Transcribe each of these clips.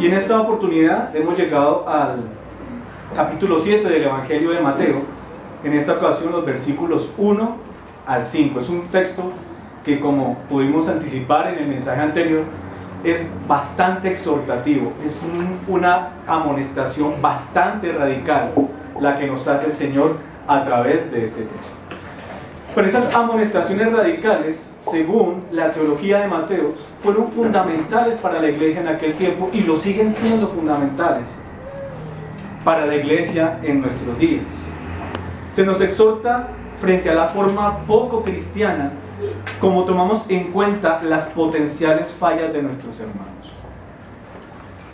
Y en esta oportunidad hemos llegado al capítulo 7 del Evangelio de Mateo, en esta ocasión los versículos 1 al 5. Es un texto que, como pudimos anticipar en el mensaje anterior, es bastante exhortativo, es una amonestación bastante radical la que nos hace el Señor a través de este texto. Pero esas amonestaciones radicales, según la teología de Mateo, fueron fundamentales para la iglesia en aquel tiempo y lo siguen siendo fundamentales para la iglesia en nuestros días. Se nos exhorta frente a la forma poco cristiana, como tomamos en cuenta las potenciales fallas de nuestros hermanos.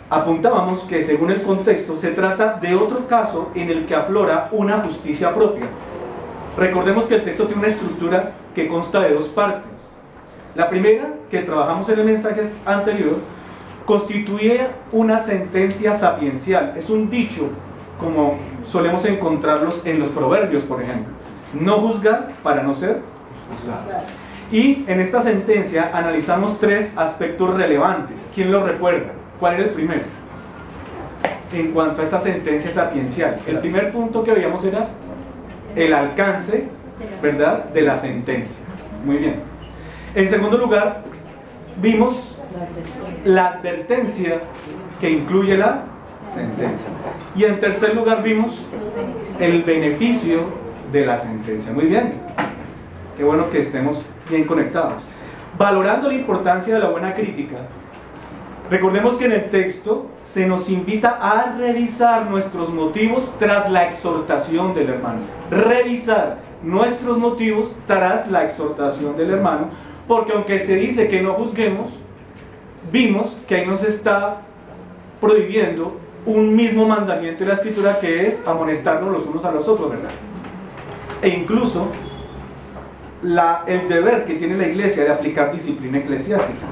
Apuntábamos que, según el contexto, se trata de otro caso en el que aflora una justicia propia. Recordemos que el texto tiene una estructura que consta de dos partes. La primera, que trabajamos en el mensaje anterior, constituye una sentencia sapiencial. Es un dicho, como solemos encontrarlos en los proverbios, por ejemplo: no juzgar para no ser juzgados. Y en esta sentencia analizamos tres aspectos relevantes. ¿Quién lo recuerda? ¿Cuál era el primero? En cuanto a esta sentencia sapiencial, el primer punto que veíamos era el alcance, ¿verdad?, de la sentencia. Muy bien. En segundo lugar, vimos la advertencia que incluye la sentencia. Y en tercer lugar, vimos el beneficio de la sentencia. Muy bien. Qué bueno que estemos bien conectados. Valorando la importancia de la buena crítica, recordemos que en el texto se nos invita a revisar nuestros motivos tras la exhortación del hermano. Revisar nuestros motivos tras la exhortación del hermano, porque aunque se dice que no juzguemos, vimos que ahí nos está prohibiendo un mismo mandamiento de la Escritura, que es amonestarnos los unos a los otros, ¿verdad? E incluso el deber que tiene la iglesia de aplicar disciplina eclesiástica.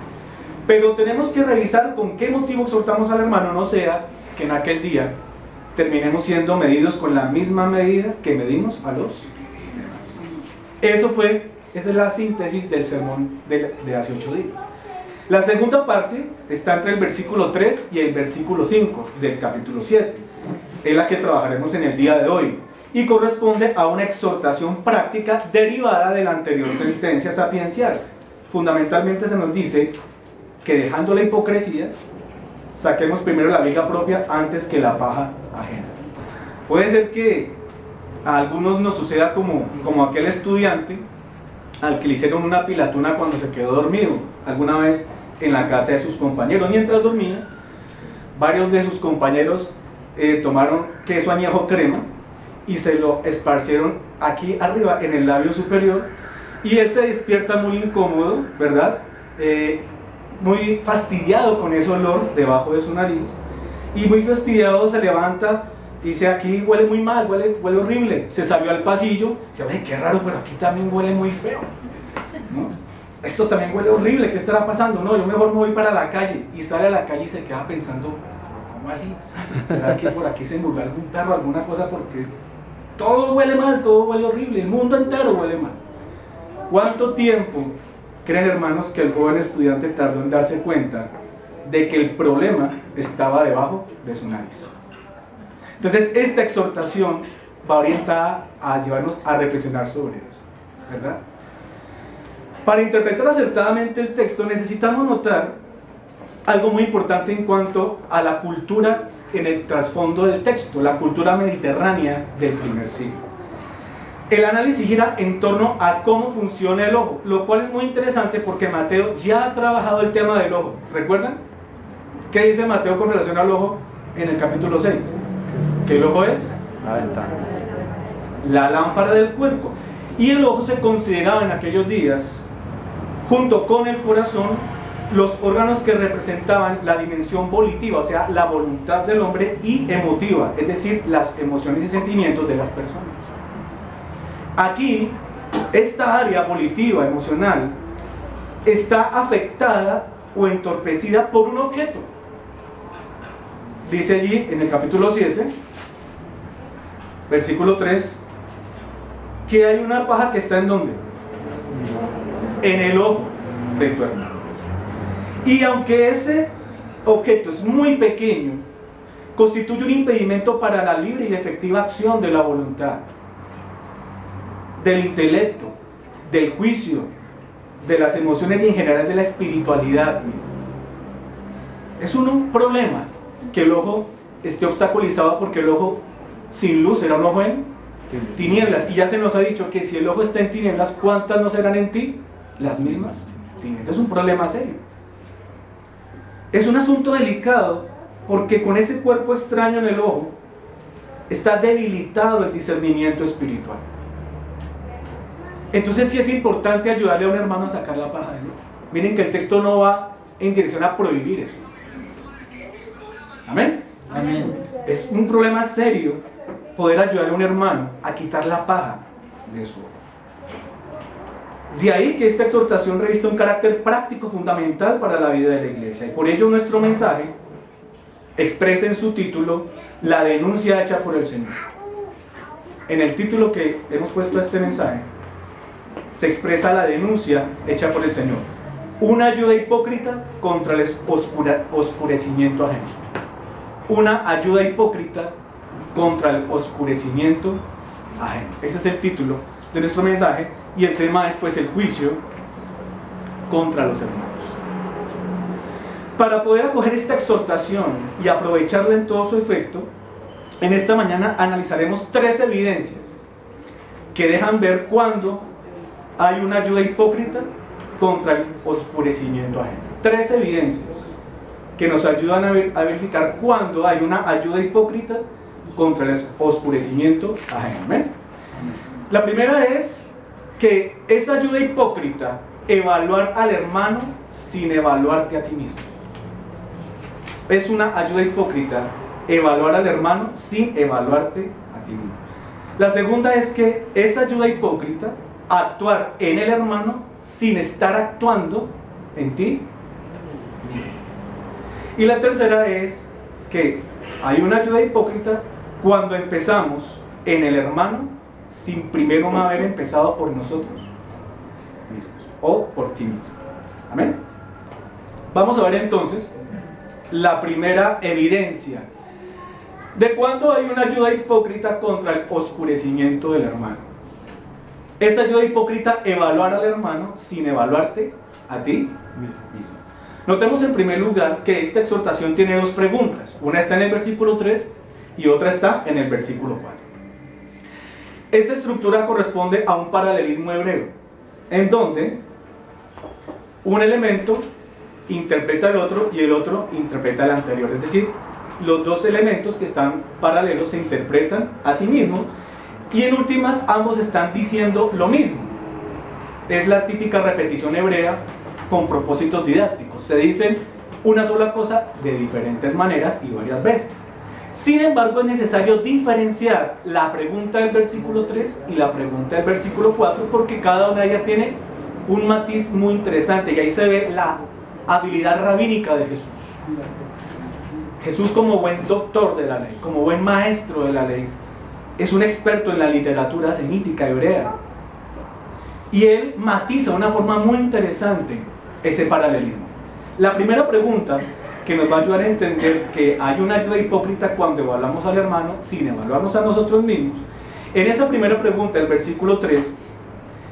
Pero tenemos que revisar con qué motivo exhortamos al hermano, no sea que en aquel día terminemos siendo medidos con la misma medida que medimos a los demás. Esa es la síntesis del sermón de hace 8 días. La segunda parte está entre el versículo 3 y el versículo 5 del capítulo 7. Es la que trabajaremos en el día de hoy y corresponde a una exhortación práctica derivada de la anterior sentencia sapiencial. Fundamentalmente se nos dice que, dejando la hipocresía, saquemos primero la viga propia antes que la paja ajena. Puede ser que a algunos nos suceda como aquel estudiante al que le hicieron una pilatuna cuando se quedó dormido alguna vez en la casa de sus compañeros. Mientras dormía, varios de sus compañeros tomaron queso añejo crema y se lo esparcieron aquí arriba en el labio superior, y él se despierta muy incómodo, ¿verdad? Muy fastidiado con ese olor debajo de su nariz, y muy fastidiado se levanta y dice: aquí huele muy mal, huele horrible. Se salió al pasillo, dice: oye, qué raro, pero aquí también huele muy feo, ¿no? Esto también huele horrible, ¿qué estará pasando? No, yo mejor me voy para la calle. Y sale a la calle y se queda pensando: ¿cómo así? ¿Será que por aquí se murió algún perro, alguna cosa? Porque todo huele mal, todo huele horrible, el mundo entero huele mal. ¿Cuánto tiempo creen, hermanos, que el joven estudiante tardó en darse cuenta de que el problema estaba debajo de su nariz? Entonces, esta exhortación va orientada a llevarnos a reflexionar sobre eso, ¿verdad? Para interpretar acertadamente el texto necesitamos notar algo muy importante en cuanto a la cultura en el trasfondo del texto, la cultura mediterránea del primer siglo. El análisis gira en torno a cómo funciona el ojo, lo cual es muy interesante porque Mateo ya ha trabajado el tema del ojo. ¿Recuerdan? ¿Qué dice Mateo con relación al ojo en el capítulo 6? Que el ojo es la ventana, la lámpara del cuerpo. Y el ojo se consideraba en aquellos días, junto con el corazón, los órganos que representaban la dimensión volitiva, o sea, la voluntad del hombre, y emotiva, es decir, las emociones y sentimientos de las personas. Aquí, esta área volitiva, emocional, está afectada o entorpecida por un objeto. Dice allí en el capítulo 7, versículo 3, que hay una paja que está ¿en dónde? En el ojo de tu hermano. Y aunque ese objeto es muy pequeño, constituye un impedimento para la libre y efectiva acción de la voluntad, del intelecto, del juicio, de las emociones y en general de la espiritualidad misma. Es un problema que el ojo esté obstaculizado, porque el ojo sin luz será un ojo en tinieblas, y ya se nos ha dicho que si el ojo está en tinieblas, ¿cuántas no serán en ti? Las mismas tinieblas. Es un problema serio. Es un asunto delicado, porque con ese cuerpo extraño en el ojo está debilitado el discernimiento espiritual. Entonces sí es importante ayudarle a un hermano a sacar la paja del ojo. Miren que el texto no va en dirección a prohibir eso. ¿Amén? Amén. Es un problema serio poder ayudarle a un hermano a quitar la paja de su ojo. De ahí que esta exhortación revista un carácter práctico fundamental para la vida de la iglesia, y por ello nuestro mensaje expresa en su título la denuncia hecha por el Señor. En el título que hemos puesto a este mensaje se expresa la denuncia hecha por el Señor: una ayuda hipócrita contra el oscurecimiento ajeno. Una ayuda hipócrita contra el oscurecimiento ajeno. Ese es el título de nuestro mensaje, y el tema es pues el juicio contra los hermanos. Para poder acoger esta exhortación y aprovecharla en todo su efecto, en esta mañana analizaremos 3 evidencias que dejan ver cuándo hay una ayuda hipócrita contra el oscurecimiento ajeno. 3 evidencias que nos ayudan a verificar cuándo hay una ayuda hipócrita contra el oscurecimiento ajeno. ¿Ven? La primera es que esa ayuda hipócrita, evaluar al hermano sin evaluarte a ti mismo. Es una ayuda hipócrita evaluar al hermano sin evaluarte a ti mismo. La segunda es que esa ayuda hipócrita, actuar en el hermano sin estar actuando en ti mismo. Y la tercera es que hay una ayuda hipócrita cuando empezamos en el hermano sin primero no haber empezado por nosotros mismos o por ti mismo. Amén. Vamos a ver entonces la primera evidencia de cuando hay una ayuda hipócrita contra el oscurecimiento del hermano. Esa ayuda hipócrita, evaluar al hermano sin evaluarte a ti mismo. Notemos en primer lugar que esta exhortación tiene 2 preguntas. Una está en el versículo 3 y otra está en el versículo 4. Esta estructura corresponde a un paralelismo hebreo, en donde un elemento interpreta el otro y el otro interpreta el anterior. Es decir, los 2 elementos que están paralelos se interpretan a sí mismos, y en últimas ambos están diciendo lo mismo. Es la típica repetición hebrea con propósitos didácticos. Se dicen una sola cosa de diferentes maneras y varias veces. Sin embargo, es necesario diferenciar la pregunta del versículo 3 y la pregunta del versículo 4, porque cada una de ellas tiene un matiz muy interesante, y ahí se ve la habilidad rabínica de Jesús. Jesús, como buen doctor de la ley, como buen maestro de la ley, es un experto en la literatura semítica hebrea, y él matiza de una forma muy interesante ese paralelismo. La primera pregunta que nos va a ayudar a entender que hay una ayuda hipócrita cuando evaluamos al hermano sin evaluarnos a nosotros mismos. En esa primera pregunta, el versículo 3,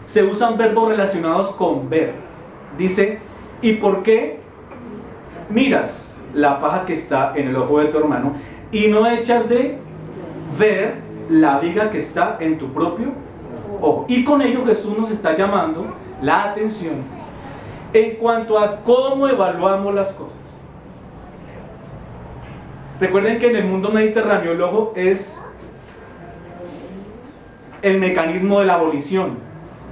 se usan verbos relacionados con ver. Dice: ¿y por qué miras la paja que está en el ojo de tu hermano y no echas de ver la viga que está en tu propio ojo? Y con ello Jesús nos está llamando la atención en cuanto a cómo evaluamos las cosas. Recuerden que en el mundo mediterráneo el ojo es el mecanismo de la abolición,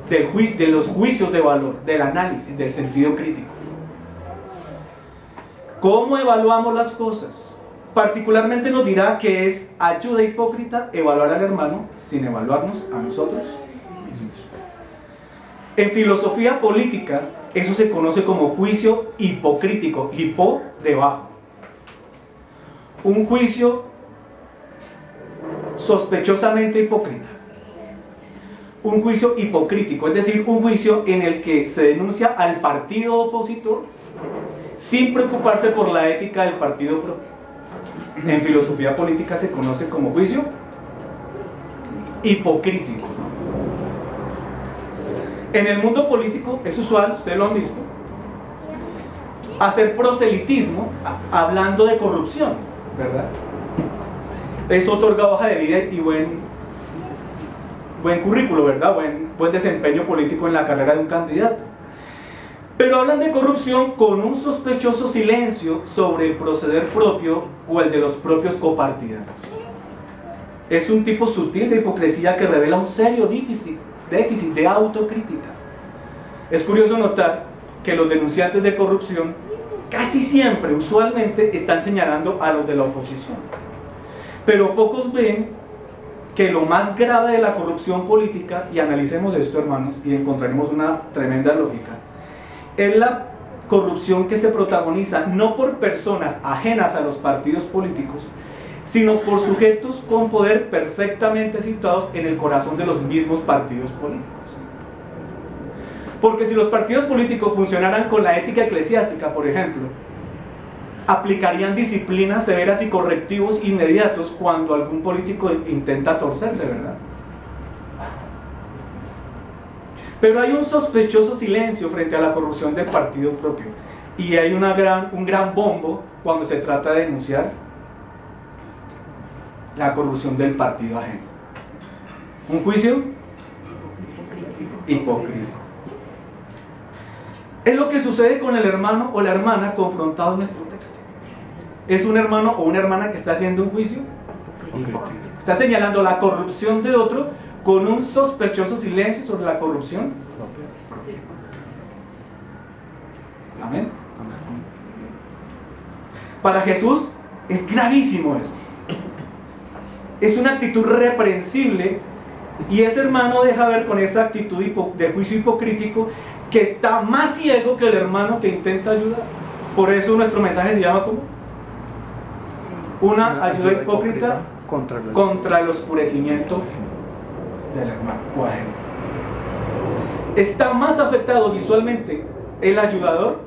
de los juicios de valor, del análisis, del sentido crítico. ¿Cómo evaluamos las cosas? Particularmente nos dirá que es ayuda hipócrita evaluar al hermano sin evaluarnos a nosotros mismos. En filosofía política, eso se conoce como juicio hipocrítico, hipo debajo. Un juicio sospechosamente hipócrita. Un juicio hipocrítico, es decir, un juicio en el que se denuncia al partido opositor sin preocuparse por la ética del partido propio. En filosofía política se conoce como juicio hipocrítico. En el mundo político es usual, ustedes lo han visto, hacer proselitismo hablando de corrupción, ¿verdad? Eso otorga hoja de vida y buen currículo, ¿verdad? Buen desempeño político en la carrera de un candidato. Pero hablan de corrupción con un sospechoso silencio sobre el proceder propio o el de los propios copartidanos. Es un tipo sutil de hipocresía que revela un serio déficit de autocrítica. Es curioso notar que los denunciantes de corrupción casi siempre, usualmente, están señalando a los de la oposición. Pero pocos ven que lo más grave de la corrupción política, y analicemos esto, hermanos, y encontraremos una tremenda lógica, es la corrupción que se protagoniza no por personas ajenas a los partidos políticos, sino por sujetos con poder perfectamente situados en el corazón de los mismos partidos políticos. Porque si los partidos políticos funcionaran con la ética eclesiástica, por ejemplo, aplicarían disciplinas severas y correctivos inmediatos cuando algún político intenta torcerse, ¿verdad? Pero hay un sospechoso silencio frente a la corrupción del partido propio, y hay un gran bombo cuando se trata de denunciar la corrupción del partido ajeno. Un juicio hipócrita. Es lo que sucede con el hermano o la hermana confrontado en nuestro texto. Es un hermano o una hermana que está haciendo un juicio hipócrita. Está señalando la corrupción de otro con un sospechoso silencio sobre la corrupción propia. Amén. Para Jesús es gravísimo eso. Es una actitud reprensible, y ese hermano deja ver con esa actitud de juicio hipocrítico que está más ciego que el hermano que intenta ayudar. Por eso nuestro mensaje se llama ¿cómo? Una ayuda hipócrita contra el oscurecimiento del hermano o ajeno. Está más afectado visualmente el ayudador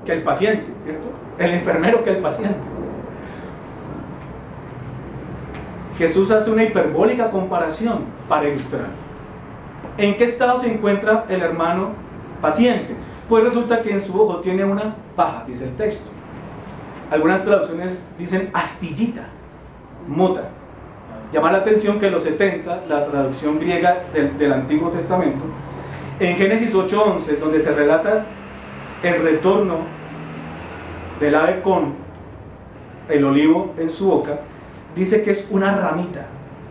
que el paciente, ¿cierto? El enfermero que el paciente. Jesús hace una hiperbólica comparación para ilustrar. ¿En qué estado se encuentra el hermano paciente? Pues resulta que en su ojo tiene una paja, dice el texto. Algunas traducciones dicen astillita, mota. Llama la atención que en los 70, la traducción griega del Antiguo Testamento, en Génesis 8:11, donde se relata el retorno del ave con el olivo en su boca, dice que es una ramita,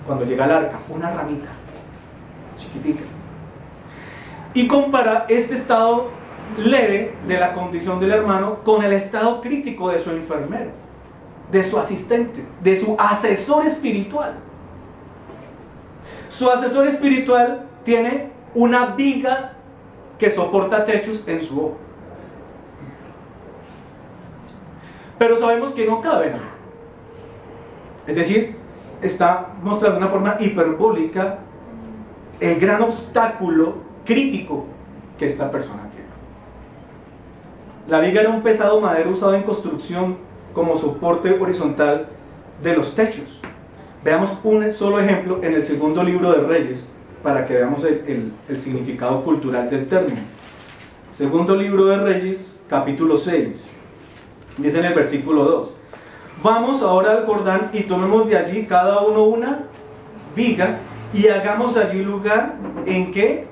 cuando llega al arca, una ramita chiquitita, y compara este estado leve de la condición del hermano con el estado crítico de su enfermero, de su asistente, de su asesor espiritual. Su asesor espiritual tiene una viga que soporta techos en su ojo, pero sabemos que no cabe. Es decir, está mostrando de una forma hiperbólica el gran obstáculo crítico que esta persona tiene. La viga era un pesado madero usado en construcción como soporte horizontal de los techos. Veamos un solo ejemplo en el segundo libro de Reyes para que veamos el significado cultural del término. Segundo libro de Reyes, capítulo 6, dice en el versículo 2: vamos ahora al Jordán y tomemos de allí cada uno una viga y hagamos allí lugar en que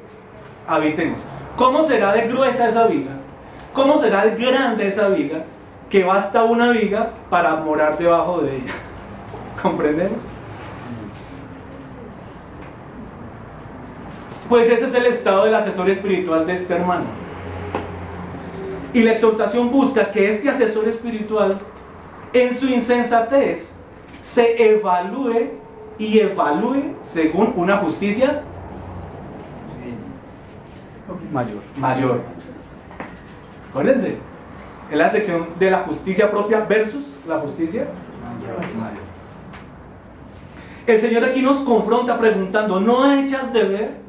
habitemos. ¿Cómo será de gruesa esa viga? ¿Cómo será de grande esa viga? Que basta una viga para morar debajo de ella. ¿Comprendemos? Pues ese es el estado del asesor espiritual de este hermano. Y la exhortación busca que este asesor espiritual, en su insensatez, se evalúe según una justicia mayor. Acuérdense, en la sección de la justicia propia versus la justicia mayor. El Señor aquí nos confronta preguntando: ¿no echas de ver?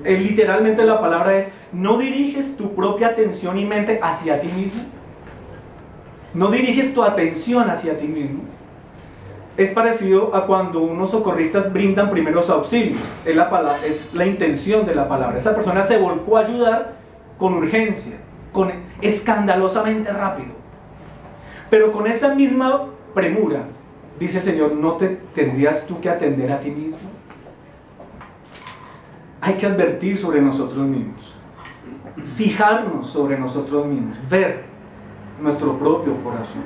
Literalmente la palabra es: ¿no diriges tu propia atención y mente hacia ti mismo? no diriges tu atención hacia ti mismo. Es parecido a cuando unos socorristas brindan primeros auxilios. Es la intención de la palabra. Esa persona se volcó a ayudar con urgencia, escandalosamente rápido. Pero con esa misma premura, dice el Señor, ¿no te tendrías tú que atender a ti mismo? Hay que advertir sobre nosotros mismos, fijarnos sobre nosotros mismos, ver nuestro propio corazón,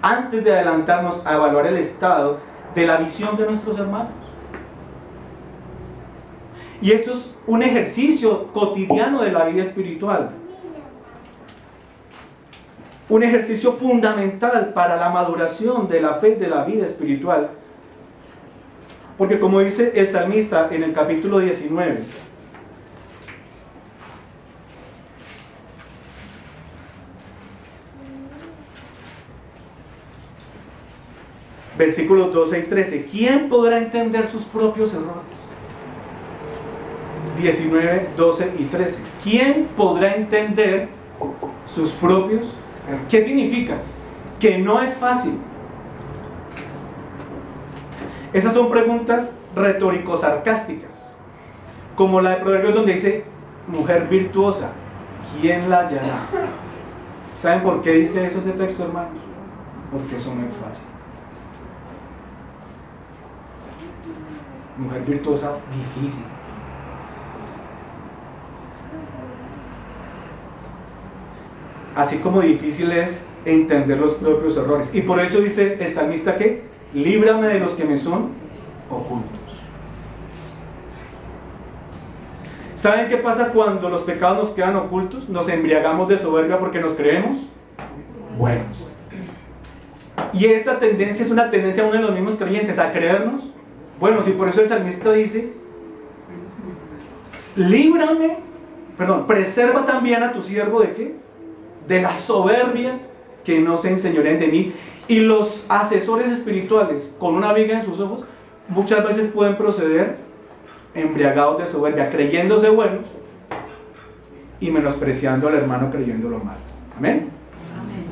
antes de adelantarnos a evaluar el estado de la visión de nuestros hermanos. Y esto es un ejercicio cotidiano de la vida espiritual, un ejercicio fundamental para la maduración de la fe y de la vida espiritual. Porque como dice el salmista en el capítulo 19, versículos 12 y 13, ¿quién podrá entender sus propios errores? 19, 12 y 13, ¿quién podrá entender sus propios errores? ¿Qué significa? Que no es fácil. Esas son preguntas retórico-sarcásticas, como la de Proverbios donde dice, mujer virtuosa, ¿quién la hallará? ¿Saben por qué dice eso ese texto, hermanos? Porque eso no es fácil. Mujer virtuosa, difícil. Así como difícil es entender los propios errores. Y por eso dice el salmista que, líbrame de los que me son ocultos. ¿Saben qué pasa cuando los pecados nos quedan ocultos? Nos embriagamos de soberbia porque nos creemos buenos. Y esa tendencia es una tendencia de uno de los mismos creyentes, a creernos buenos. Y por eso el salmista dice, preserva también a tu siervo ¿de qué? De las soberbias que no se enseñoreen de mí. Y los asesores espirituales, con una viga en sus ojos, muchas veces pueden proceder embriagados de soberbia, creyéndose buenos y menospreciando al hermano creyéndolo mal. ¿Amén? Amén.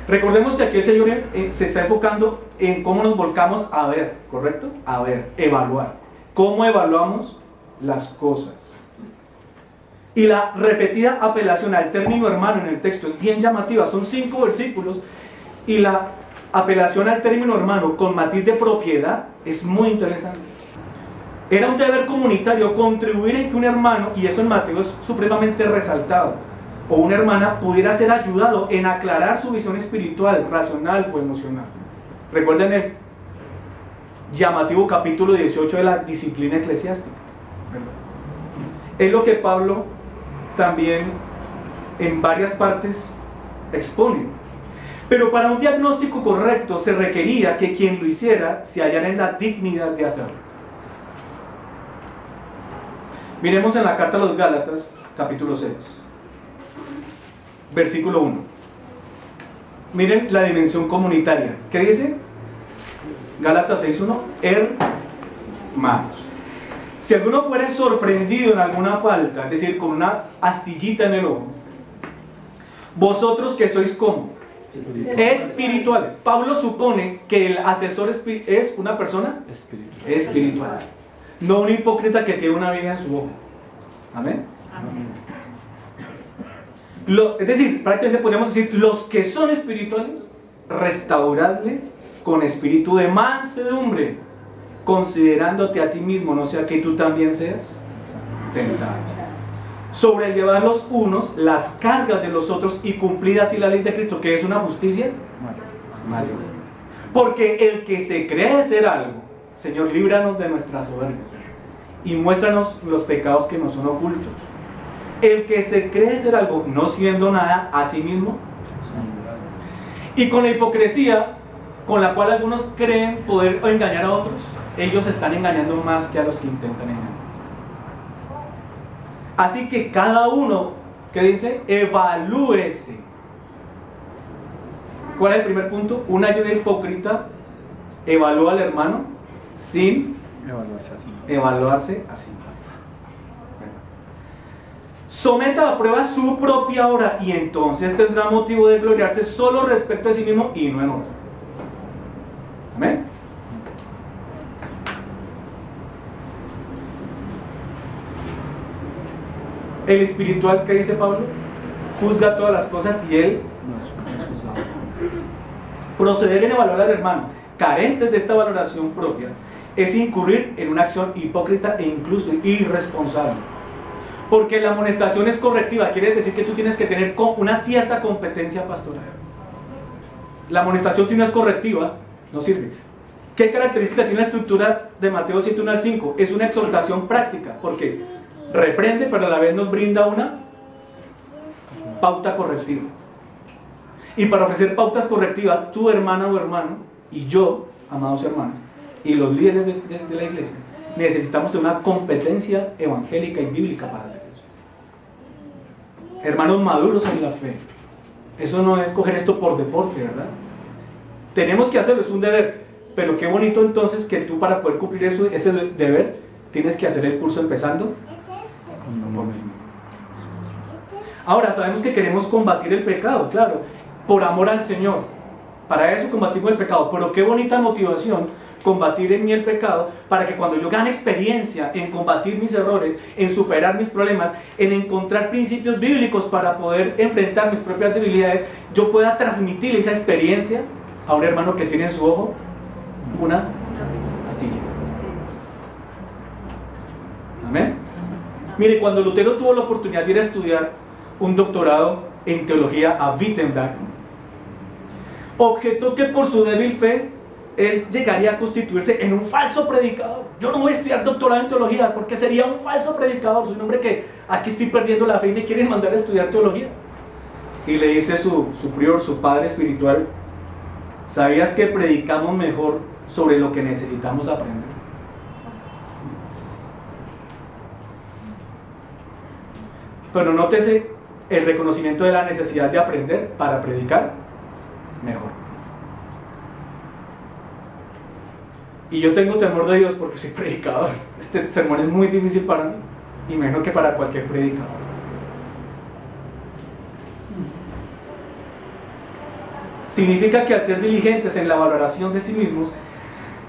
Recordemos que aquí el Señor se está enfocando en cómo nos volcamos a ver, ¿correcto? A ver, evaluar. ¿Cómo evaluamos las cosas? Y la repetida apelación al término hermano en el texto es bien llamativa, son 5 versículos, y la apelación al término hermano con matiz de propiedad es muy interesante. Era un deber comunitario contribuir en que un hermano, y eso en Mateo es supremamente resaltado, o una hermana pudiera ser ayudado en aclarar su visión espiritual, racional o emocional. Recuerden el llamativo capítulo 18 de la disciplina eclesiástica. Es lo que Pablo también en varias partes expone. Pero para un diagnóstico correcto se requería que quien lo hiciera se hallara en la dignidad de hacerlo. Miremos en la carta a los Gálatas, capítulo 6, versículo 1. Miren la dimensión comunitaria. ¿Qué dice? Gálatas 6:1, hermanos. Si alguno fuera sorprendido en alguna falta, es decir, con una astillita en el ojo, vosotros que sois como espirituales. Pablo supone que el asesor es una persona espiritual, no un hipócrita que tiene una viga en su ojo. Amén. Es decir, prácticamente podríamos decir, los que son espirituales, restauradle con espíritu de mansedumbre, considerándote a ti mismo, no sea que tú también seas tentado. Sobrellevar los unos las cargas de los otros y cumplir así la ley de Cristo, que es una justicia mayor. Porque el que se cree ser algo, Señor, líbranos de nuestra soberbia y muéstranos los pecados que nos son ocultos. El que se cree ser algo, no siendo nada a sí mismo, y con la hipocresía con la cual algunos creen poder engañar a otros, ellos están engañando más que a los que intentan engañar. Así que cada uno, ¿qué dice? Evalúese. ¿Cuál es el primer punto? Una ayuda hipócrita evalúa al hermano sin evaluarse así. someta a prueba su propia obra y entonces tendrá motivo de gloriarse solo respecto a sí mismo y no en otro. Amén. El espiritual, ¿qué dice Pablo? Juzga todas las cosas y él no es juzgado. Proceder en evaluar al hermano carentes de esta valoración propia es incurrir en una acción hipócrita e incluso irresponsable. Porque la amonestación es correctiva, quiere decir que tú tienes que tener una cierta competencia pastoral. La amonestación, si no es correctiva, no sirve. ¿Qué característica tiene la estructura de Mateo 7, 1 al 5? Es una exhortación práctica, porque reprende, pero a la vez nos brinda una pauta correctiva. Y para ofrecer pautas correctivas, tu hermana o hermano, y yo, amados hermanos, y los líderes de la iglesia, necesitamos tener una competencia evangélica y bíblica para hacer eso. Hermanos maduros en la fe. Eso no es coger esto por deporte, ¿verdad? Tenemos que hacerlo, es un deber. Pero qué bonito entonces que tú, para poder cumplir ese deber, tienes que hacer el curso empezando por ti. Ahora, sabemos que queremos combatir el pecado, claro, por amor al Señor. Para eso combatimos el pecado. Pero qué bonita motivación combatir en mí el pecado, para que cuando yo gane experiencia en combatir mis errores, en superar mis problemas, en encontrar principios bíblicos para poder enfrentar mis propias debilidades, yo pueda transmitir esa experiencia a un hermano que tiene en su ojo una astillita. Amén. Mire, cuando Lutero tuvo la oportunidad de ir a estudiar un doctorado en teología a Wittenberg, objetó que por su débil fe él llegaría a constituirse en un falso predicador. Yo no voy a estudiar doctorado en teología porque sería un falso predicador. Soy un hombre que aquí estoy perdiendo la fe y me quieren mandar a estudiar teología. Y le dice su prior, su padre espiritual: ¿sabías que predicamos mejor sobre lo que necesitamos aprender? Pero nótese el reconocimiento de la necesidad de aprender para predicar mejor. Y yo tengo temor de Dios porque soy predicador. Este sermón es muy difícil para mí, y menos que para cualquier predicador. Significa que al ser diligentes en la valoración de sí mismos,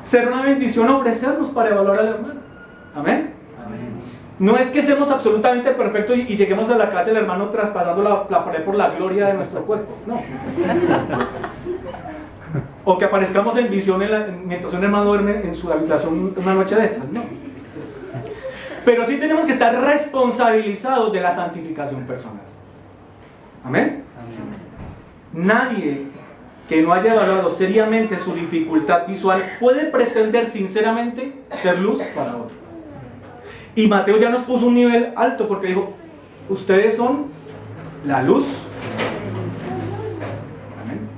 será una bendición ofrecernos para evaluar al hermano. Amén. Amén. No es que seamos absolutamente perfectos y lleguemos a la casa del hermano traspasando la pared por la gloria de nuestro cuerpo. No. O que aparezcamos en visión mientras un hermano duerme en su habitación una noche de estas. No. Pero sí tenemos que estar responsabilizados de la santificación personal. Amén. Amén. Nadie que no haya evaluado seriamente su dificultad visual puede pretender sinceramente ser luz para otro. Y Mateo ya nos puso un nivel alto porque dijo: ustedes son la luz. Amén.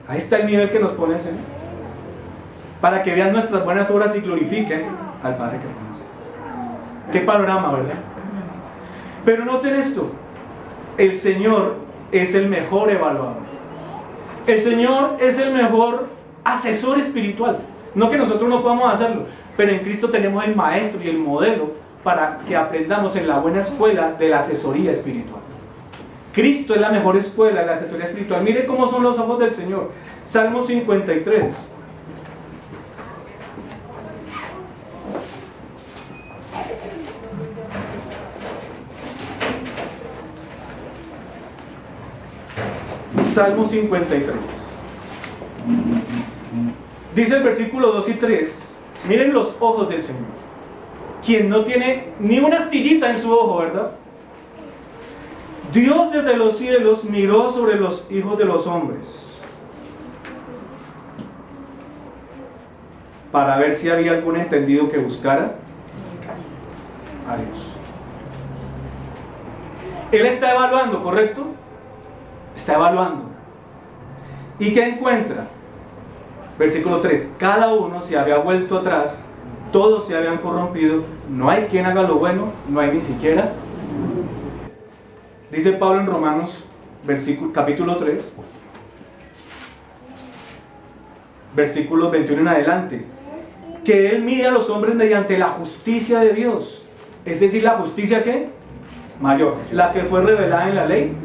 Ahí está el nivel que nos pone el Señor, para que vean nuestras buenas obras y glorifiquen al Padre que está en nosotros. Qué panorama, ¿verdad? Pero noten esto: el Señor es el mejor evaluador. El Señor es el mejor asesor espiritual. No que nosotros no podamos hacerlo, pero en Cristo tenemos el maestro y el modelo para que aprendamos en la buena escuela de la asesoría espiritual. Cristo es la mejor escuela de la asesoría espiritual. Mire cómo son los ojos del Señor. Salmo 53. Salmo 53. Dice el versículo 2 y 3. Miren los ojos del Señor. Quien no tiene ni una astillita en su ojo, ¿verdad? Dios desde los cielos miró sobre los hijos de los hombres para ver si había algún entendido que buscara a Dios. Él está evaluando, ¿correcto? Está evaluando. ¿Y qué encuentra? Versículo 3. Cada uno se había vuelto atrás, todos se habían corrompido, no hay quien haga lo bueno, no hay ni siquiera. Dice Pablo en Romanos capítulo 3, versículos 21 en adelante, que Él mide a los hombres mediante la justicia de Dios. Es decir, ¿la justicia qué? mayor, la que fue revelada en la ley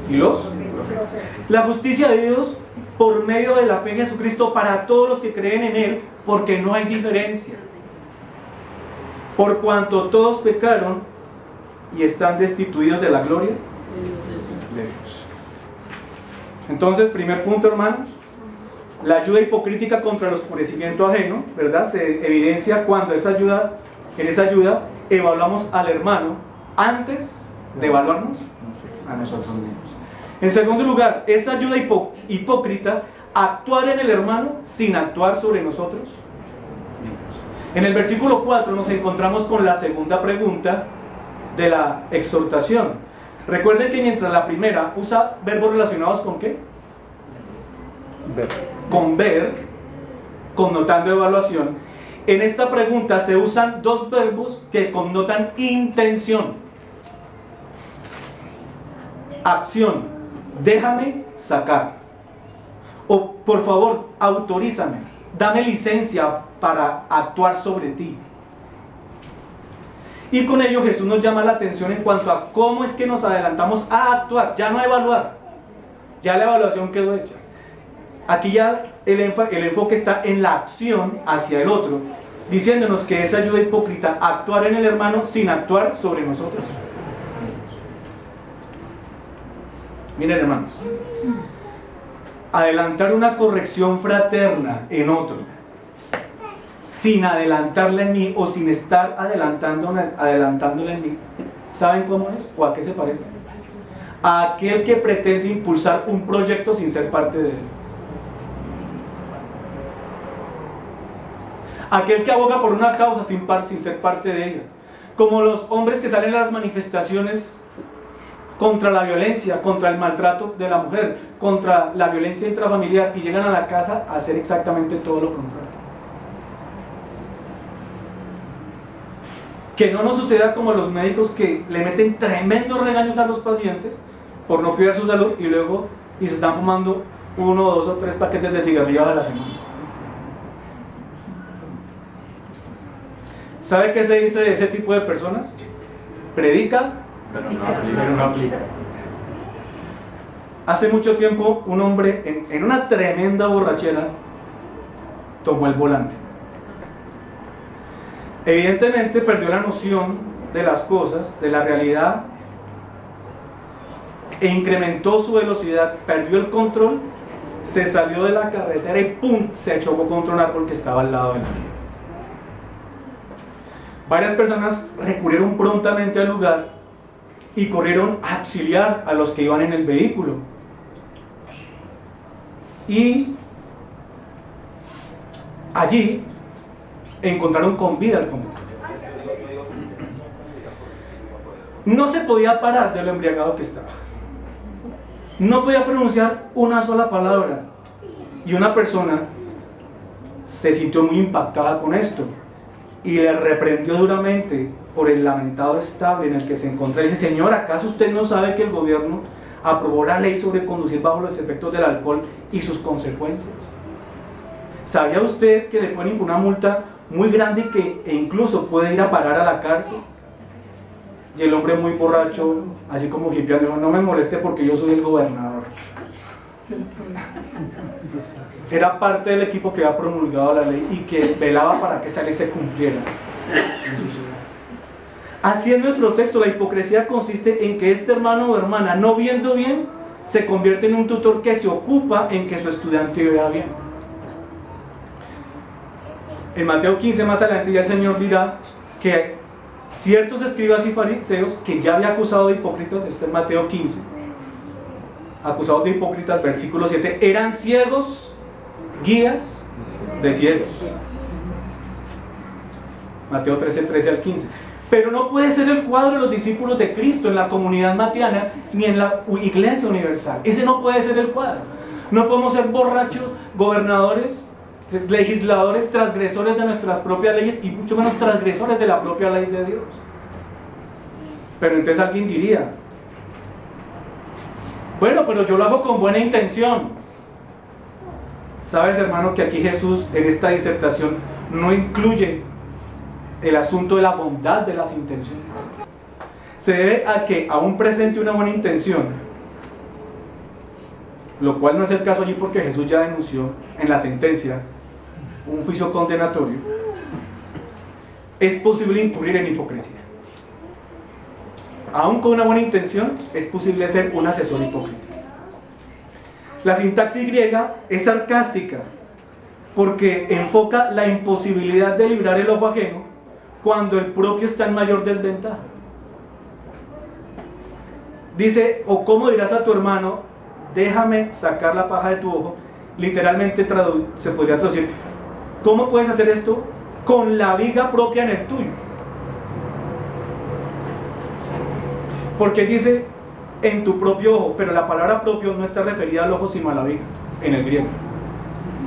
y los profetas. La justicia de Dios por medio de la fe en Jesucristo para todos los que creen en Él, porque no hay diferencia. Por cuanto todos pecaron y están destituidos de la gloria de Dios. Entonces, primer punto, hermanos, la ayuda hipocrítica contra el oscurecimiento ajeno, ¿verdad? Se evidencia cuando en esa ayuda evaluamos al hermano antes de evaluarnos a nosotros mismos. En segundo lugar, esa ayuda hipócrita, actuar en el hermano sin actuar sobre nosotros mismos. En el versículo 4 nos encontramos con la segunda pregunta de la exhortación. Recuerden que mientras la primera usa verbos relacionados con ¿qué? Con ver, connotando evaluación. En esta pregunta se usan dos verbos que connotan intención. Acción, déjame sacar. O por favor, autorízame, dame licencia para actuar sobre ti. Y con ello Jesús nos llama la atención en cuanto a cómo es que nos adelantamos a actuar, ya no a evaluar. Ya la evaluación quedó hecha. Aquí ya el enfoque está en la acción hacia el otro, diciéndonos que esa ayuda hipócrita, actuar en el hermano sin actuar sobre nosotros. Miren, hermanos, adelantar una corrección fraterna en otro, sin adelantarla en mí o sin estar adelantándola en mí, ¿saben cómo es? ¿O a qué se parece? A aquel que pretende impulsar un proyecto sin ser parte de él. Aquel que aboga por una causa sin ser parte de ella. Como los hombres que salen a las manifestaciones contra la violencia, contra el maltrato de la mujer, contra la violencia intrafamiliar, y llegan a la casa a hacer exactamente todo lo contrario. Que no nos suceda como los médicos que le meten tremendos regaños a los pacientes por no cuidar su salud y se están fumando 1, 2 o 3 paquetes de cigarrillos a la semana. ¿Sabe qué se dice de ese tipo de personas? Predica, pero no aplica. Hace mucho tiempo un hombre en una tremenda borrachera tomó el volante. Evidentemente perdió la noción de las cosas, de la realidad, e incrementó su velocidad, perdió el control, se salió de la carretera y ¡pum!, se chocó contra un árbol que estaba al lado de la vía. Varias personas recurrieron prontamente al lugar y corrieron a auxiliar a los que iban en el vehículo. Y allí encontraron con vida al conductor. No se podía parar de lo embriagado que estaba. No podía pronunciar una sola palabra. Y una persona se sintió muy impactada con esto y le reprendió duramente por el lamentado estado en el que se encontraba. Dice: Señor, ¿acaso usted no sabe que el gobierno aprobó la ley sobre conducir bajo los efectos del alcohol y sus consecuencias? ¿Sabía usted que le ponen una multa muy grande e incluso puede ir a parar a la cárcel? Y el hombre, muy borracho, así como hippie, dijo: no me moleste porque yo soy el gobernador. Era parte del equipo que había promulgado la ley y que velaba para que esa ley se cumpliera en su ciudad. Así es nuestro texto. La hipocresía consiste en que este hermano o hermana, no viendo bien, se convierte en un tutor que se ocupa en que su estudiante vea bien. En Mateo 15 más adelante ya el Señor dirá que ciertos escribas y fariseos que ya había acusado de hipócritas, esto es Mateo 15, acusados de hipócritas, versículo 7, eran ciegos, guías de ciegos. Mateo 13 al 15. Pero no puede ser el cuadro de los discípulos de Cristo en la comunidad matiana ni en la iglesia universal. Ese no puede ser el cuadro. No podemos ser borrachos, gobernadores, legisladores, transgresores de nuestras propias leyes y mucho menos transgresores de la propia ley de Dios. Pero entonces alguien diría: bueno, pero yo lo hago con buena intención. Sabes, hermano, que aquí Jesús en esta disertación no incluye el asunto de la bondad de las intenciones. se debe a que aún presente una buena intención, lo cual no es el caso allí porque Jesús ya denunció en la sentencia un juicio condenatorio, es posible incurrir en hipocresía. Aún con una buena intención es posible ser un asesor hipócrita. La sintaxis griega es sarcástica porque enfoca la imposibilidad de librar el ojo ajeno cuando el propio está en mayor desventaja. Dice, o cómo dirás a tu hermano, déjame sacar la paja de tu ojo. Literalmente se podría traducir, ¿cómo puedes hacer esto con la viga propia en el tuyo? Porque dice en tu propio ojo, pero la palabra propio no está referida al ojo sino a la viga en el griego.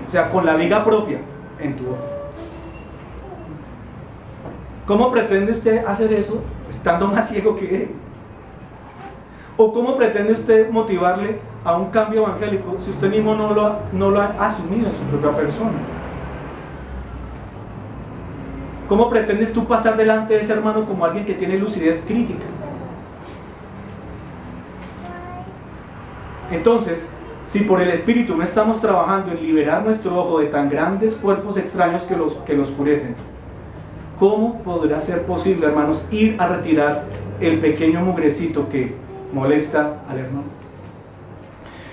O sea, con la viga propia en tu ojo. ¿Cómo pretende usted hacer eso estando más ciego que él? ¿O cómo pretende usted motivarle a un cambio evangélico si usted mismo no lo ha asumido en su propia persona? ¿Cómo pretendes tú pasar delante de ese hermano como alguien que tiene lucidez crítica? Entonces, si por el Espíritu no estamos trabajando en liberar nuestro ojo de tan grandes cuerpos extraños que lo oscurecen, ¿cómo podrá ser posible, hermanos, ir a retirar el pequeño mugrecito que molesta al hermano?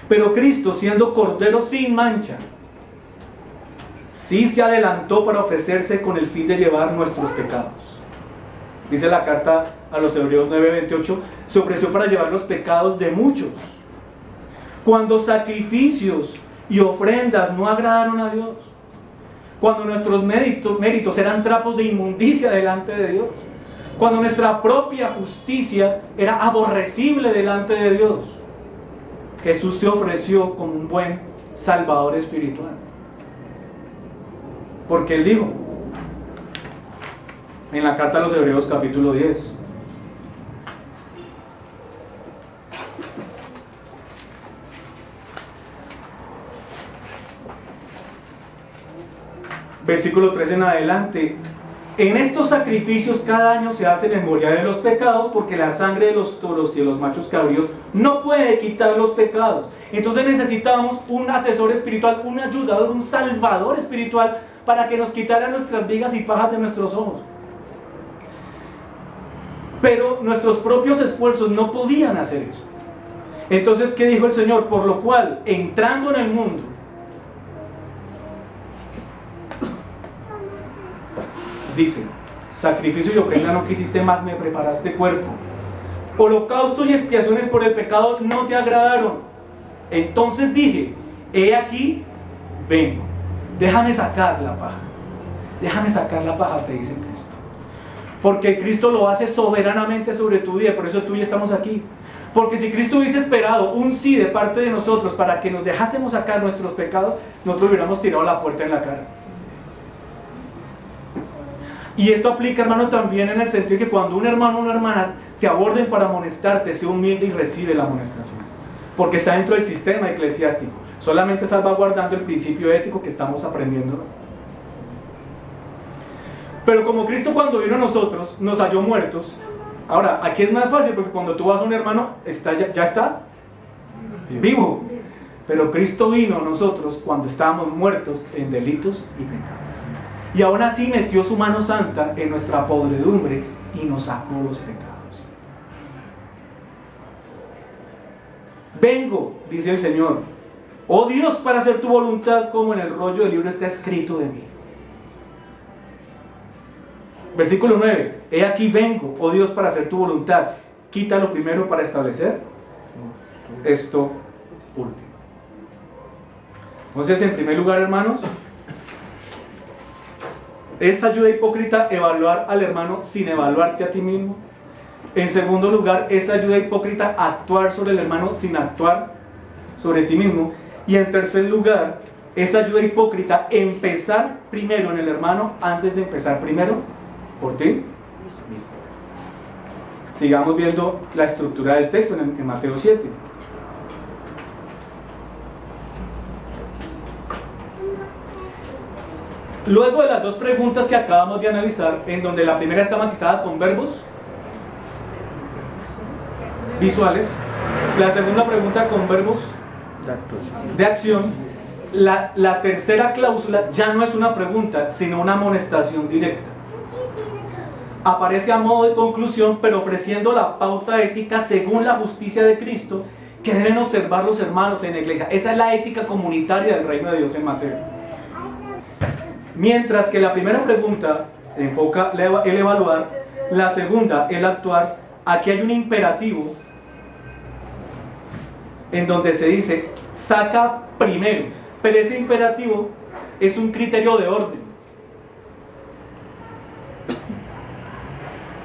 Pero Cristo, siendo Cordero sin mancha, sí se adelantó para ofrecerse con el fin de llevar nuestros pecados. Dice la carta a los Hebreos 9:28, se ofreció para llevar los pecados de muchos. Cuando sacrificios y ofrendas no agradaron a Dios, cuando nuestros méritos eran trapos de inmundicia delante de Dios, cuando nuestra propia justicia era aborrecible delante de Dios, Jesús se ofreció como un buen Salvador espiritual. Porque Él dijo en la carta a los Hebreos capítulo 10, versículo 3 en adelante: en estos sacrificios cada año se hace memorial de los pecados, porque la sangre de los toros y de los machos cabríos no puede quitar los pecados. Entonces necesitábamos un asesor espiritual, un ayudador, un salvador espiritual para que nos quitara nuestras vigas y pajas de nuestros ojos. Pero nuestros propios esfuerzos no podían hacer eso. Entonces, ¿qué dijo el Señor? Por lo cual, entrando en el mundo, dice, sacrificio y ofrenda no quisiste, más me preparaste cuerpo. Holocaustos y expiaciones por el pecado no te agradaron. Entonces dije, he aquí, vengo. Déjame sacar la paja. Déjame sacar la paja, te dice Cristo. Porque Cristo lo hace soberanamente sobre tu vida, por eso tú y yo estamos aquí. Porque si Cristo hubiese esperado un sí de parte de nosotros para que nos dejásemos sacar nuestros pecados, nosotros hubiéramos tirado la puerta en la cara. Y esto aplica, hermano, también en el sentido de que cuando un hermano o una hermana te aborden para amonestarte, sea humilde y recibe la amonestación, porque está dentro del sistema eclesiástico, solamente salvaguardando el principio ético que estamos aprendiendo. Pero como Cristo, cuando vino a nosotros, nos halló muertos. Ahora, aquí es más fácil porque cuando tú vas a un hermano, ya está vivo. Pero Cristo vino a nosotros cuando estábamos muertos en delitos y pecados. Y aún así metió su mano santa en nuestra podredumbre y nos sacó los pecados. Vengo, dice el Señor, oh Dios, para hacer tu voluntad, como en el rollo del libro está escrito de mí. Versículo 9, he aquí vengo, oh Dios, para hacer tu voluntad. Quítalo primero para establecer esto último. Entonces, en primer lugar, hermanos, es ayuda hipócrita evaluar al hermano sin evaluarte a ti mismo. En segundo lugar, es ayuda hipócrita actuar sobre el hermano sin actuar sobre ti mismo. Y en tercer lugar, es ayuda hipócrita empezar primero en el hermano antes de empezar primero por ti mismo. Sigamos viendo la estructura del texto en Mateo 7. Luego de las dos preguntas que acabamos de analizar, en donde la primera está matizada con verbos visuales. La segunda pregunta con verbos de acción. La tercera cláusula ya no es una pregunta, sino una amonestación directa. Aparece a modo de conclusión, pero ofreciendo la pauta ética según la justicia de Cristo que deben observar los hermanos en la iglesia. Esa es la ética comunitaria del reino de Dios en Mateo. Mientras que la primera pregunta enfoca el evaluar, la segunda el actuar. Aquí hay un imperativo en donde se dice saca primero, pero ese imperativo es un criterio de orden.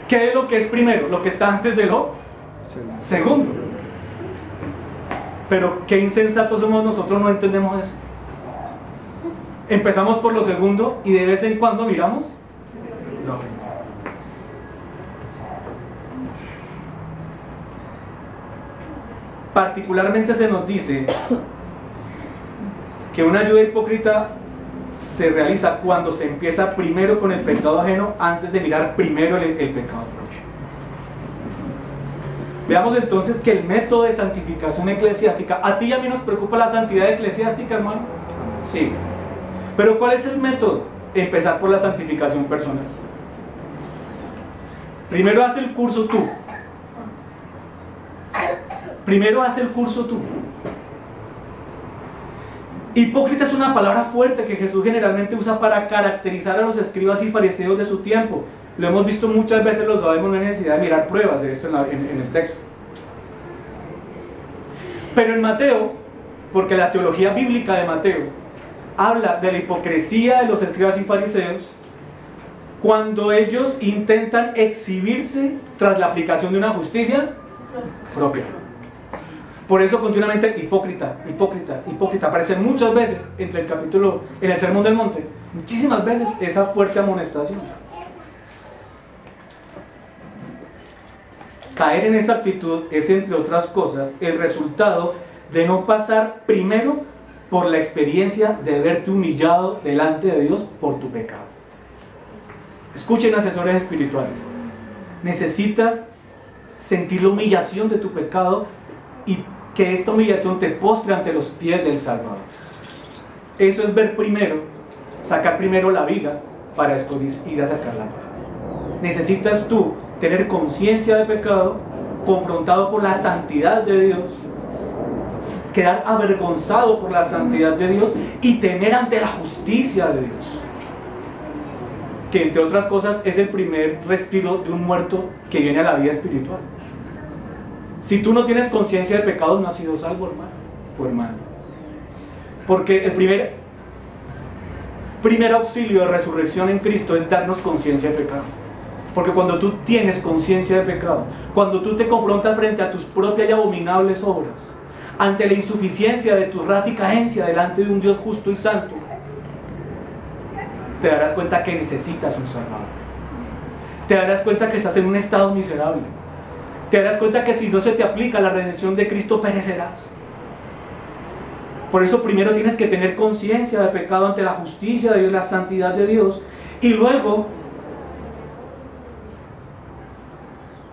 ¿Qué es lo que es primero? Lo que está antes de lo segundo. Pero qué insensatos somos nosotros, no entendemos eso. Empezamos por lo segundo y de vez en cuando miramos lo primero. Particularmente se nos dice que una ayuda hipócrita se realiza cuando se empieza primero con el pecado ajeno antes de mirar primero el pecado propio. Veamos entonces que el método de santificación eclesiástica, a ti y a mí nos preocupa la santidad eclesiástica, hermano. Sí. Pero ¿cuál es el método? Empezar por la santificación personal. Primero haz el curso tú. Primero haz el curso tú. Hipócrita es una palabra fuerte que Jesús generalmente usa para caracterizar a los escribas y fariseos de su tiempo. Lo hemos visto muchas veces, lo sabemos, no hay necesidad de mirar pruebas de esto en el texto. Pero en Mateo, porque la teología bíblica de Mateo habla de la hipocresía de los escribas y fariseos cuando ellos intentan exhibirse tras la aplicación de una justicia propia. Por eso continuamente hipócrita, hipócrita, hipócrita. Aparece muchas veces en el Sermón del Monte, muchísimas veces esa fuerte amonestación. Caer en esa actitud es, entre otras cosas, el resultado de no pasar primero por la experiencia de verte humillado delante de Dios por tu pecado. Escuchen, asesores espirituales, necesitas sentir la humillación de tu pecado y que esta humillación te postre ante los pies del Salvador. Eso es ver primero, sacar primero la viga para después ir a sacar la paja. Necesitas tú tener conciencia de pecado, confrontado por la santidad de Dios, quedar avergonzado por la santidad de Dios y temer ante la justicia de Dios, que entre otras cosas es el primer respiro de un muerto que viene a la vida espiritual. Si tú no tienes conciencia de pecado, no has sido salvo, hermano o hermana. Porque el primer auxilio de resurrección en Cristo es darnos conciencia de pecado. Porque cuando tú tienes conciencia de pecado, cuando tú te confrontas frente a tus propias y abominables obras, ante la insuficiencia de tu rata y carencia delante de un Dios justo y santo, te darás cuenta que necesitas un Salvador. Te darás cuenta que estás en un estado miserable. Te darás cuenta que si no se te aplica la redención de Cristo, perecerás. Por eso primero tienes que tener conciencia de pecado ante la justicia de Dios, la santidad de Dios, y luego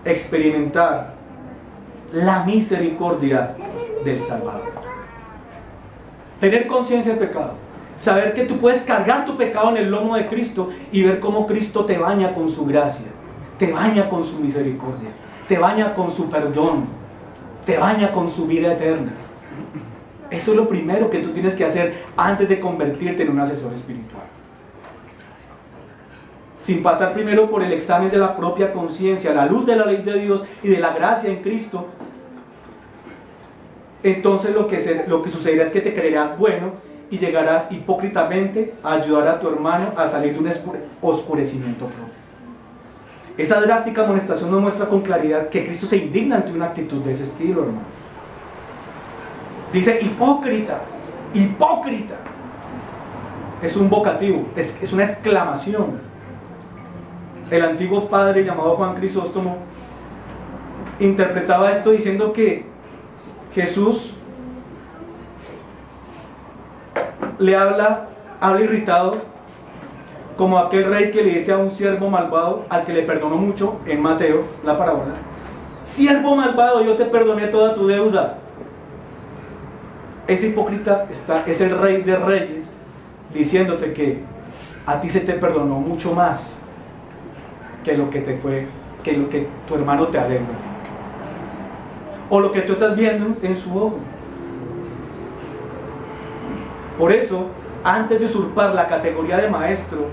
experimentar la misericordia del Salvador. Tener conciencia de pecado, saber que tú puedes cargar tu pecado en el lomo de Cristo y ver cómo Cristo te baña con su gracia, te baña con su misericordia, te baña con su perdón, te baña con su vida eterna. Eso es lo primero que tú tienes que hacer antes de convertirte en un asesor espiritual. Sin pasar primero por el examen de la propia conciencia, a la luz de la ley de Dios y de la gracia en Cristo, entonces lo que sucederá es que te creerás bueno y llegarás hipócritamente a ayudar a tu hermano a salir de un oscurecimiento propio. Esa drástica amonestación nos muestra con claridad que Cristo se indigna ante una actitud de ese estilo, hermano. Dice hipócrita, hipócrita. Es un vocativo, es una exclamación. El antiguo padre llamado Juan Crisóstomo interpretaba esto diciendo que Jesús le habla irritado, como aquel rey que le dice a un siervo malvado al que le perdonó mucho en Mateo, la parábola, siervo malvado, yo te perdoné toda tu deuda. Ese hipócrita es el rey de reyes diciéndote que a ti se te perdonó mucho más que lo que tu hermano te adeuda, o lo que tú estás viendo en su ojo. Por eso, antes de usurpar la categoría de maestro,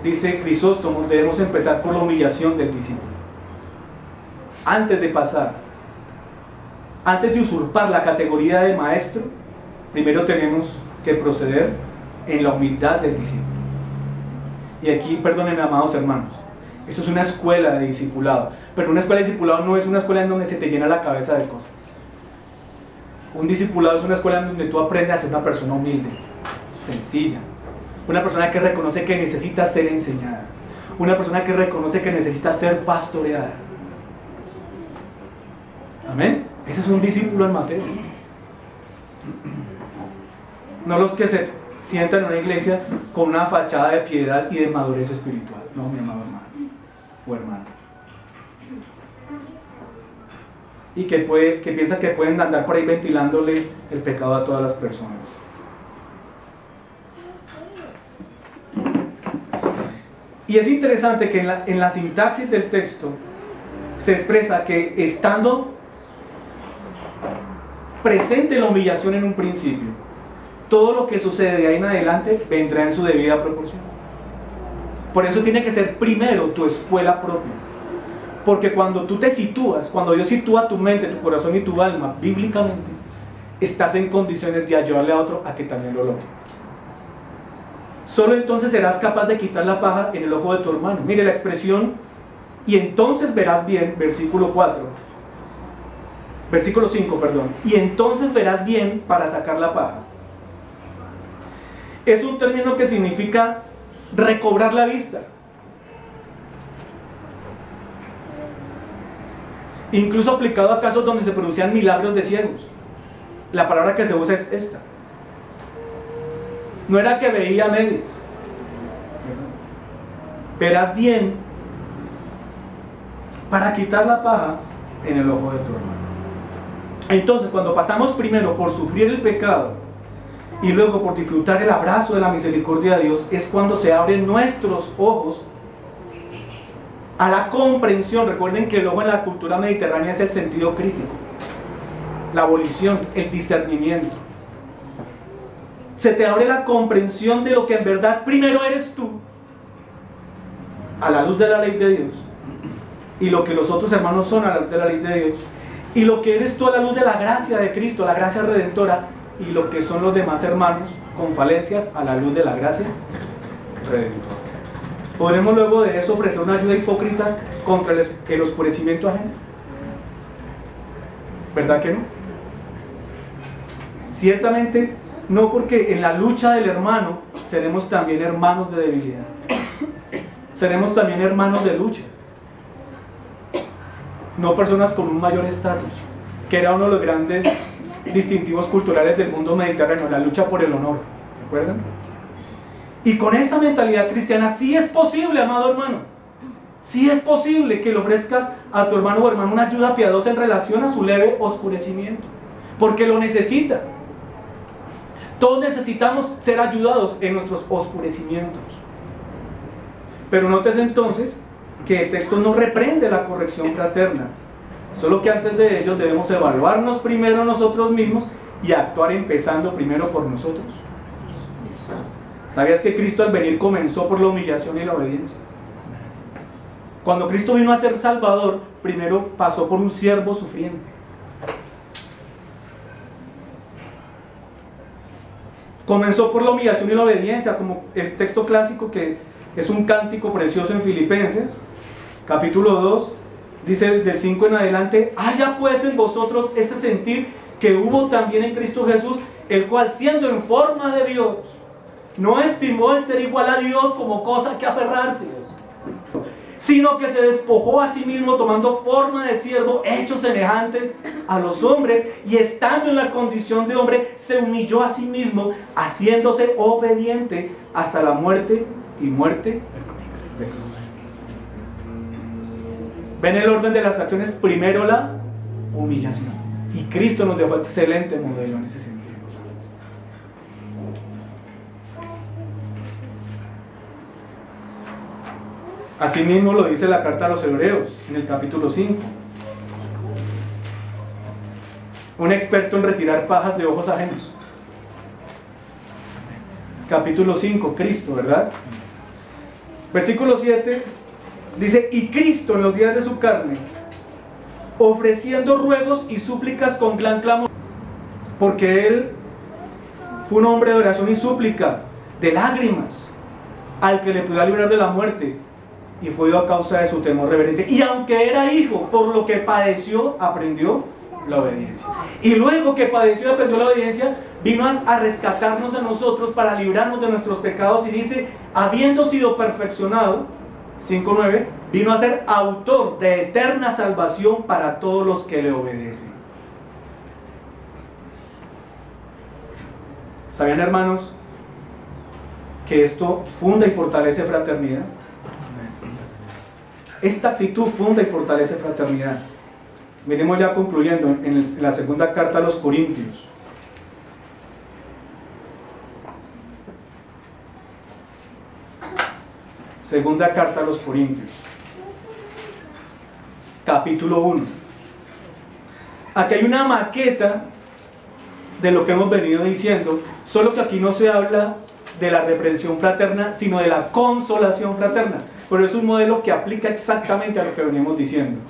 dice Crisóstomo, debemos empezar por la humillación del discípulo. Antes de usurpar la categoría de maestro, primero tenemos que proceder en la humildad del discípulo. Y aquí, perdónenme, amados hermanos, esto es una escuela de discipulado, pero una escuela de discipulado no es una escuela en donde se te llena la cabeza de cosas. Un discipulado es una escuela en donde tú aprendes a ser una persona humilde, sencilla, una persona que reconoce que necesita ser enseñada, una persona que reconoce que necesita ser pastoreada. Amén. Ese es un discípulo en materia. No los que se sientan en una iglesia con una fachada de piedad y de madurez espiritual. No, mi amado hermano o hermana. Y que piensa que pueden andar por ahí ventilándole el pecado a todas las personas. Y es interesante que en la sintaxis del texto se expresa que estando presente la humillación en un principio, todo lo que sucede de ahí en adelante vendrá en su debida proporción. Por eso tiene que ser primero tu escuela propia. Porque cuando tú te sitúas, cuando Dios sitúa tu mente, tu corazón y tu alma bíblicamente, estás en condiciones de ayudarle a otro a que también lo logre. Solo entonces serás capaz de quitar la paja en el ojo de tu hermano. Mire la expresión, y entonces verás bien, versículo 5, y entonces verás bien para sacar la paja. Es un término que significa recobrar la vista. Incluso aplicado a casos donde se producían milagros de ciegos. La palabra que se usa es esta. No era que veía a medias. Verás bien para quitar la paja en el ojo de tu hermano. Entonces, cuando pasamos primero por sufrir el pecado y luego por disfrutar el abrazo de la misericordia de Dios, es cuando se abren nuestros ojos a la comprensión. Recuerden que el ojo en la cultura mediterránea es el sentido crítico, la volición, el discernimiento. Se te abre la comprensión de lo que en verdad primero eres tú, a la luz de la ley de Dios, y lo que los otros hermanos son a la luz de la ley de Dios, y lo que eres tú a la luz de la gracia de Cristo, la gracia redentora, y lo que son los demás hermanos con falencias a la luz de la gracia redentora. ¿Podremos luego de eso ofrecer una ayuda hipócrita contra el oscurecimiento ajeno? ¿Verdad que no? Ciertamente no, porque en la lucha del hermano seremos también hermanos de debilidad. Seremos también hermanos de lucha. No personas con un mayor estatus, que era uno de los grandes distintivos culturales del mundo mediterráneo, la lucha por el honor. ¿Recuerdan? Y con esa mentalidad cristiana sí es posible, amado hermano, sí es posible que le ofrezcas a tu hermano o hermana una ayuda piadosa en relación a su leve oscurecimiento, porque lo necesita. Todos necesitamos ser ayudados en nuestros oscurecimientos. Pero notes entonces que el texto no reprende la corrección fraterna, solo que antes de ello debemos evaluarnos primero nosotros mismos y actuar empezando primero por nosotros. ¿Sabías que Cristo al venir comenzó por la humillación y la obediencia? Cuando Cristo vino a ser Salvador, primero pasó por un siervo sufriente. Comenzó por la humillación y la obediencia, como el texto clásico que es un cántico precioso en Filipenses, capítulo 2, dice del 5 en adelante: haya pues en vosotros este sentir que hubo también en Cristo Jesús, el cual siendo en forma de Dios, no estimó el ser igual a Dios como cosa que aferrarse, sino que se despojó a sí mismo, tomando forma de siervo, hecho semejante a los hombres, y estando en la condición de hombre, se humilló a sí mismo, haciéndose obediente hasta la muerte y muerte de cruz. ¿Ven el orden de las acciones? Primero la humillación. Y Cristo nos dejó excelente modelo en ese sentido. Asimismo lo dice la carta a los Hebreos en el capítulo 5. Un experto en retirar pajas de ojos ajenos. Capítulo 5, Cristo, ¿verdad? Versículo 7 dice: y Cristo en los días de su carne, ofreciendo ruegos y súplicas con gran clamor, porque Él fue un hombre de oración y súplica, de lágrimas, al que le pudiera librar de la muerte, y fue oído a causa de su temor reverente. Y aunque era hijo, por lo que padeció, aprendió la obediencia. Y luego que padeció y aprendió la obediencia, vino a rescatarnos a nosotros para librarnos de nuestros pecados, y dice, habiendo sido perfeccionado, 5:9, vino a ser autor de eterna salvación para todos los que le obedecen. ¿Sabían, hermanos, que esto funda y fortalece fraternidad? Esta actitud funda y fortalece fraternidad. Venimos ya concluyendo en la segunda carta a los Corintios. Segunda carta a los Corintios, capítulo 1. Aquí hay una maqueta de lo que hemos venido diciendo, solo que aquí no se habla de la reprensión fraterna, sino de la consolación fraterna. Pero es un modelo que aplica exactamente a lo que venimos diciendo.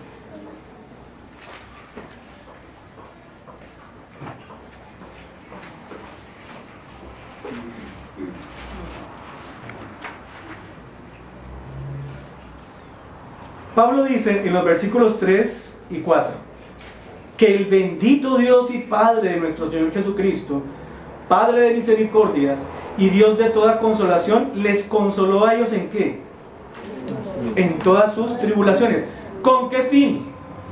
Pablo dice en los versículos 3 y 4 que el bendito Dios y Padre de nuestro Señor Jesucristo, Padre de misericordias y Dios de toda consolación, les consoló a ellos ¿en qué? En todas sus tribulaciones. ¿Con qué fin?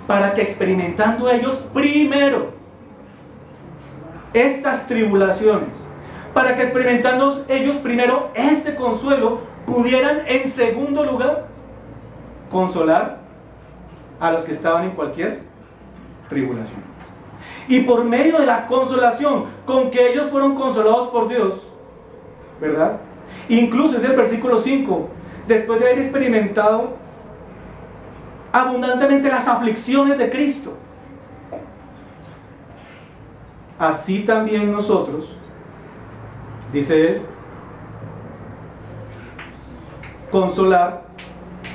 Para que experimentando ellos primero estas tribulaciones, para que experimentando ellos primero este consuelo, pudieran en segundo lugar consolar a los que estaban en cualquier tribulación. Y por medio de la consolación con que ellos fueron consolados por Dios, ¿verdad? Incluso es el versículo 5, después de haber experimentado abundantemente las aflicciones de Cristo, así también nosotros, dice él, consolar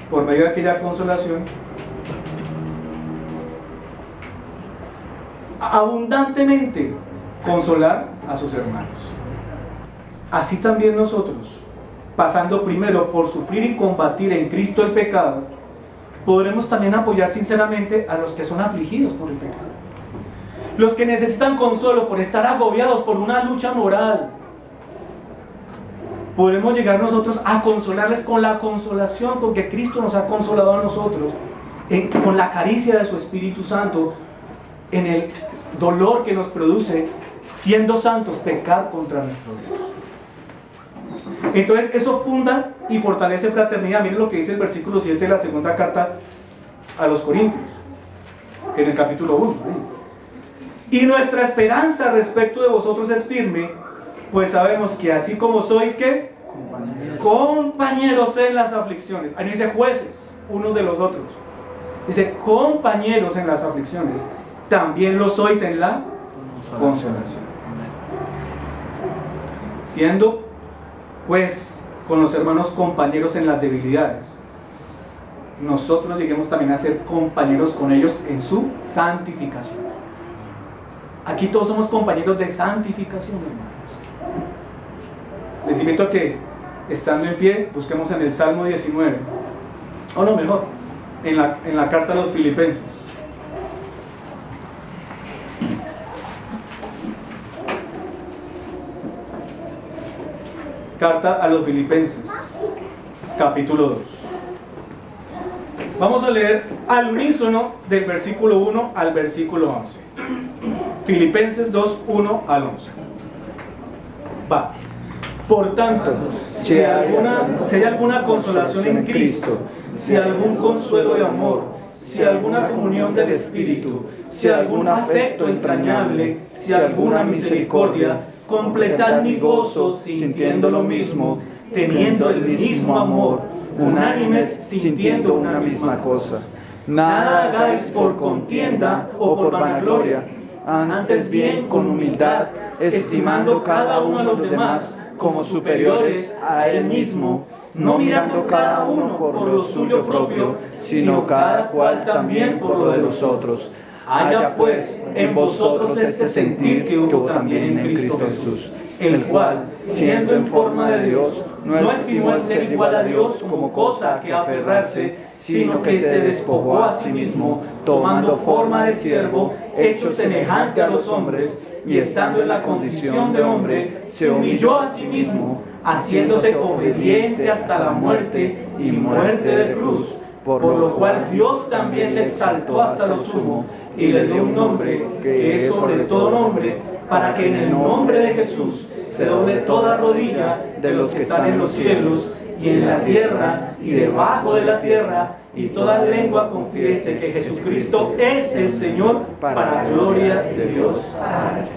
por medio de aquella consolación abundantemente, consolar a sus hermanos. Así también nosotros, pasando primero por sufrir y combatir en Cristo el pecado, podremos también apoyar sinceramente a los que son afligidos por el pecado, los que necesitan consuelo por estar agobiados por una lucha moral. Podremos llegar nosotros a consolarles con la consolación con que Cristo nos ha consolado a nosotros, con la caricia de su Espíritu Santo, en el dolor que nos produce, siendo santos, pecar contra nuestro Dios. Entonces eso funda y fortalece fraternidad. Miren lo que dice el versículo 7 de la segunda carta a los Corintios, en el capítulo 1. Y nuestra esperanza respecto de vosotros es firme, pues sabemos que así como sois, ¿qué? Compañeros en las aflicciones. Ahí no dice jueces, unos de los otros. Dice compañeros en las aflicciones. También lo sois en la consolación. Siendo, pues, con los hermanos compañeros en las debilidades, nosotros lleguemos también a ser compañeros con ellos en su santificación. Aquí todos somos compañeros de santificación, hermanos. Les invito a que, estando en pie, busquemos en el Salmo 19, o no, mejor, en la carta a los Filipenses. Carta a los Filipenses, capítulo 2. Vamos a leer al unísono del versículo 1 al versículo 11. Filipenses 2, 1 al 11. Va. Por tanto, si hay alguna consolación en Cristo, si algún consuelo de amor, si alguna comunión del Espíritu, si algún afecto entrañable, si alguna misericordia, completad mi gozo sintiendo lo mismo, teniendo el mismo amor, unánimes sintiendo una misma cosa. Nada hagáis por contienda o por vanagloria, antes bien con humildad, estimando cada uno a los demás como superiores a él mismo, no mirando cada uno por lo suyo propio, sino cada cual también por lo de los otros. Haya pues en vosotros este sentir que hubo también en Cristo Jesús, el cual, siendo en forma de Dios, no estimó el ser igual a Dios como cosa que aferrarse, sino que se despojó a sí mismo, tomando forma de siervo, hecho semejante a los hombres, y estando en la condición de hombre, se humilló a sí mismo, haciéndose obediente hasta la muerte y muerte de cruz, por lo cual Dios también le exaltó hasta lo sumo, y le dio un nombre que es sobre todo nombre, para que en el nombre de Jesús se doble toda rodilla de los que están en los cielos y en la tierra y debajo de la tierra, y toda lengua confiese que Jesucristo es el Señor, para gloria de Dios Padre.